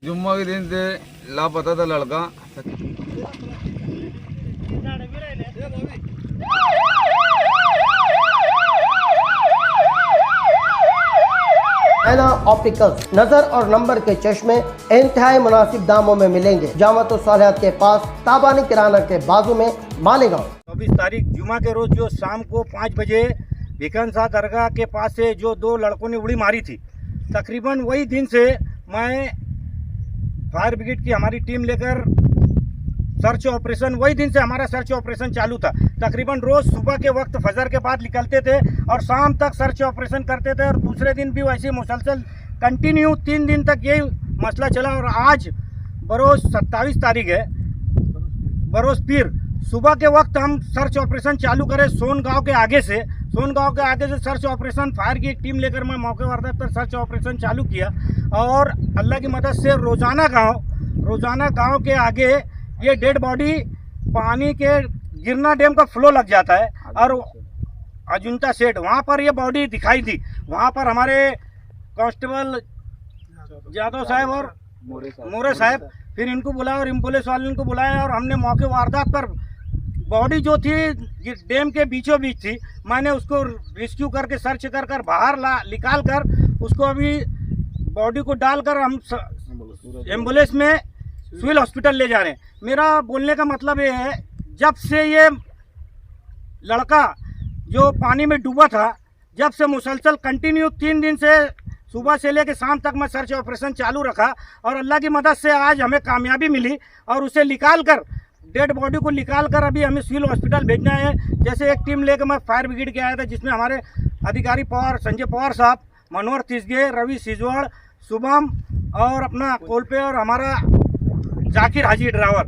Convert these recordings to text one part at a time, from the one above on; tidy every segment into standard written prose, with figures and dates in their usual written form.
जुम्मा के दिन से लापता था लड़का। ऐना ऑप्टिकल्स नजर और नंबर के चश्मे इंतहाई मुनासिब दामों में मिलेंगे। जामत सालिहात के पास, ताबानी किराना के बाजू में, मालेगांव। 24 तारीख जुमा के रोज जो शाम को 5 बजे भिकन शाह दरगाह के पास से जो 2 लड़कों ने उड़ी मारी थी, तकरीबन वही दिन से मैं फायर ब्रिगेड की हमारी टीम लेकर सर्च ऑपरेशन, वही दिन से हमारा सर्च ऑपरेशन चालू था। तकरीबन रोज सुबह के वक्त फजर के बाद निकलते थे और शाम तक सर्च ऑपरेशन करते थे, और दूसरे दिन भी वैसे मुसलसल कंटिन्यू 3 दिन तक यही मसला चला। और आज बरोज 27 तारीख है, बरोज पीर, सुबह के वक्त हम सर्च ऑपरेशन चालू करें सोन गांव के आगे से सर्च ऑपरेशन फायर की एक टीम लेकर मैं मौके वारदात पर सर्च ऑपरेशन चालू किया। और अल्लाह की मदद से रोजाना गांव के आगे ये डेड बॉडी पानी के गिरना डैम का फ्लो लग जाता है, और अजुंता सेठ वहाँ पर ये बॉडी दिखाई दी। वहाँ पर हमारे कांस्टेबल यादव साहब और मोरे साहब, फिर इनको बुलाया और पुलिस वाले को बुलाया, और हमने मौके वारदात पर बॉडी जो थी डैम के बीचों बीच थी, मैंने उसको रेस्क्यू करके सर्च कर बाहर निकाल कर उसको अभी बॉडी को डालकर हम एम्बुलेंस में सिविल हॉस्पिटल ले जा रहे हैं। मेरा बोलने का मतलब ये है, जब से ये लड़का जो पानी में डूबा था, जब से मुसलसल कंटिन्यू 3 दिन से सुबह से लेकर शाम तक मैं सर्च ऑपरेशन चालू रखा, और अल्लाह की मदद से आज हमें कामयाबी मिली, और उसे निकाल कर डेड बॉडी को निकाल कर अभी हमें सिविल हॉस्पिटल भेजना है। जैसे एक टीम लेकर मैं फायर ब्रिगेड के आया था, जिसमें हमारे अधिकारी पवार, संजय पवार साहब, मनोहर तिसगे, रवि सिजवाड़, शुभम और अपना कोलपे, और हमारा जाकिर हाजी ड्राइवर।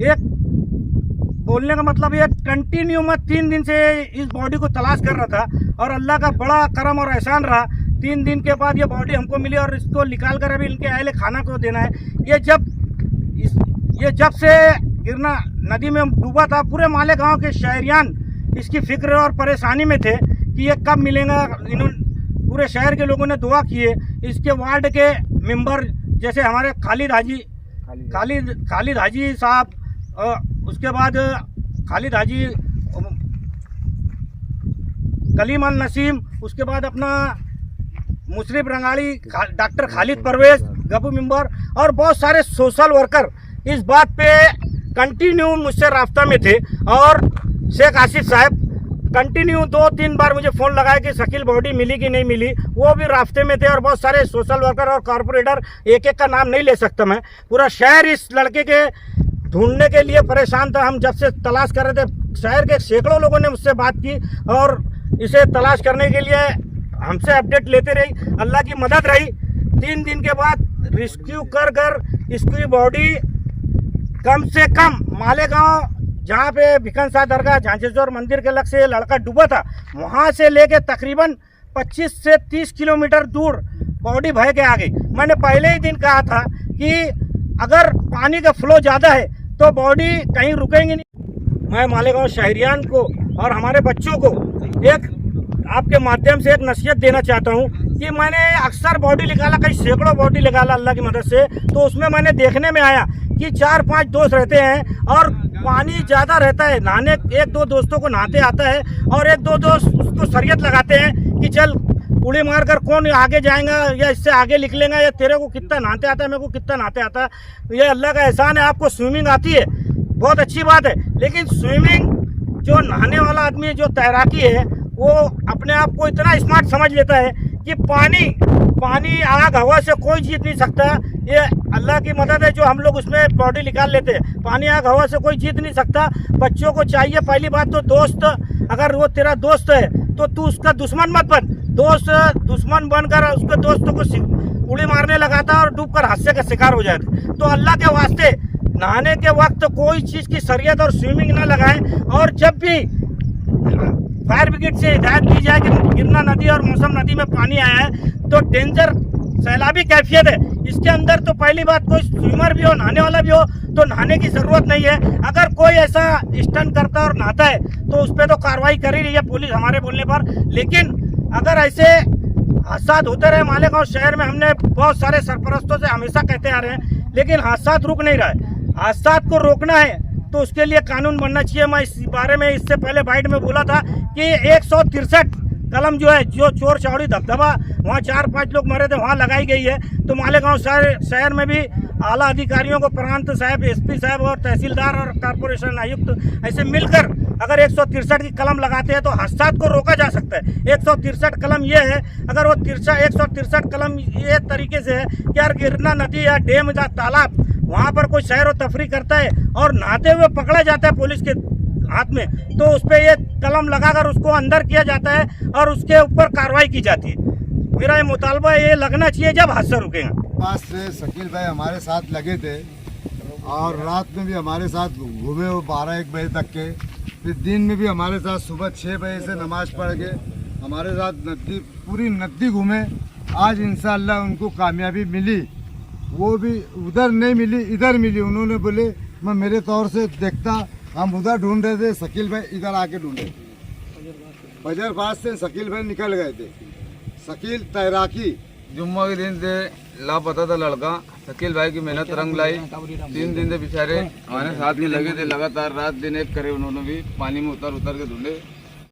एक बोलने का मतलब ये कंटिन्यू मैं 3 दिन से इस बॉडी को तलाश कर रहा था, और अल्लाह का बड़ा करम और एहसान रहा। 3 दिन के बाद ये बॉडी हमको मिली, और इसको निकाल कर अभी इनके अहले खाना को देना है। ये जब से गिरना नदी में डूबा था, पूरे मालेगांव के शहरियान इसकी फिक्र और परेशानी में थे कि ये कब मिलेगा। इन्होंने पूरे शहर के लोगों ने दुआ किए। इसके वार्ड के मेंबर जैसे हमारे खालिद हाजी साहब, उसके बाद खालिद हाजी, कलीम अल नसीम, उसके बाद अपना मुशरफ रंगाड़ी, डॉक्टर खालिद परवेज, गबू मेंबर, और बहुत सारे सोशल वर्कर इस बात पे कंटिन्यू मुझसे रास्ता में थे। और शेख आसिफ साहब कंटिन्यू 2-3 बार मुझे फ़ोन लगाया कि शकील बॉडी मिली कि नहीं मिली, वो भी रास्ते में थे। और बहुत सारे सोशल वर्कर और कॉरपोरेटर, एक का नाम नहीं ले सकता मैं, पूरा शहर इस लड़के के ढूंढने के लिए परेशान था। हम जब से तलाश कर रहे थे, शहर के सैकड़ों लोगों ने मुझसे बात की और इसे तलाश करने के लिए हमसे अपडेट लेते रही। अल्लाह की मदद रही। 3 दिन के बाद रेस्क्यू कर इसकी बॉडी कम से कम मालेगांव, जहाँ पे भिकन शाह दरगाह झांझेश्वर मंदिर के लग से ये लड़का डूबा था, वहाँ से लेके तकरीबन 25 से 30 किलोमीटर दूर बॉडी बह के आ गई। मैंने पहले ही दिन कहा था कि अगर पानी का फ्लो ज़्यादा है तो बॉडी कहीं रुकेंगी नहीं। मैं मालेगांव शहरियान को और हमारे बच्चों को एक आपके माध्यम से एक नसीहत देना चाहता हूँ कि मैंने अक्सर बॉडी निकाला, कई सैकड़ों बॉडी निकाला अल्लाह की मदद से, तो उसमें मैंने देखने में आया कि 4-5 दोस्त रहते हैं और पानी ज़्यादा रहता है। नहाने 1-2 दोस्तों को नहाते आता है, और 1-2 दोस्त उसको शरीयत लगाते हैं कि चल उड़ी मार कर कौन आगे जाएगा या इससे आगे निकलेगा, या तेरे को कितना नहाते आता है, मेरे को कितना नहाते आता है। ये अल्लाह का एहसान है, आपको स्विमिंग आती है, बहुत अच्छी बात है। लेकिन स्विमिंग जो नहाने वाला आदमी है, जो तैराकी है, वो अपने आप को इतना स्मार्ट समझ लेता है कि पानी आग हवा से कोई जीत नहीं सकता। ये अल्लाह की मदद है जो हम लोग उसमें बॉडी निकाल लेते हैं। पानी आग हवा से कोई जीत नहीं सकता। बच्चों को चाहिए, पहली बात तो दोस्त, अगर वो तेरा दोस्त है तो तू उसका दुश्मन मत बन। दुश्मन बनकर उसके दोस्तों को उड़ी मारने लगाता और डूबकर हादसे का शिकार हो जाता। तो अल्लाह के वास्ते नहाने के वक्त कोई चीज़ की शरीयत और स्विमिंग ना लगाएं। और जब भी फायर ब्रिगेड से हिदायत दी जाए कि गिरना नदी और मौसम नदी में पानी आया है तो डेंजर सैलाबी कैफियत है, इसके अंदर तो पहली बात कोई स्विमर भी हो, नहाने वाला भी हो, तो नहाने की ज़रूरत नहीं है। अगर कोई ऐसा स्टंट करता है और नहाता है तो उस पर तो कार्रवाई कर ही रही है पुलिस हमारे बोलने पर। लेकिन अगर ऐसे हादसा होते रहे मालेगांव शहर में। हमने बहुत सारे सरपरस्तों से हमेशा कहते आ रहे हैं, लेकिन हादसा रुक नहीं रहा है। हादसा को रोकना है तो उसके लिए कानून बनना चाहिए। मैं इस बारे में इससे पहले बाइट में बोला था कि 163 कलम जो है, जो चोर चौड़ी धबधबा वहाँ 4-5 लोग मरे थे, वहाँ लगाई गई है। तो मालेगांव शहर में भी आला अधिकारियों को, प्रांत साहब, एसपी साहब और तहसीलदार और कॉर्पोरेशन आयुक्त ऐसे मिलकर अगर 163 की कलम लगाते हैं तो हादसा को रोका जा सकता है। 163 कलम ये है, अगर वो 163 कलम ये तरीके से है कि यार गिरना नदी या डैम या तालाब, वहाँ पर कोई सैर व तफरी करता है और नहाते हुए पकड़ा जाता है पुलिस के हाथ में, तो उस पर ये कलम लगाकर उसको अंदर किया जाता है और उसके ऊपर कार्रवाई की जाती है। मेरा ये मुतालबा ये लगना चाहिए जब हादसा रुकेगा। पास से शकील भाई हमारे साथ लगे थे और रात में भी हमारे साथ घूमे वो 12-1 बजे तक के। फिर दिन में भी हमारे साथ सुबह 6 बजे से नमाज पढ़ के हमारे साथ नदी, पूरी नदी घूमे। आज इंशाअल्लाह उनको कामयाबी मिली, वो भी उधर नहीं मिली, इधर मिली। उन्होंने बोले मैं मेरे तौर से देखता, हम उधर ढूंढ रहे थे, शकील भाई इधर आके ढूंढे। फजरबाद से शकील भाई निकल गए थे। शकील तैराकी जुम्मा के दिन से लापता था लड़का। शकील भाई की मेहनत रंग लाई। 3 दिन से बेचारे हमारे साथ में लगे थे, लगातार रात दिन एक करे। उन्होंने भी पानी में उतर के ढूंढे।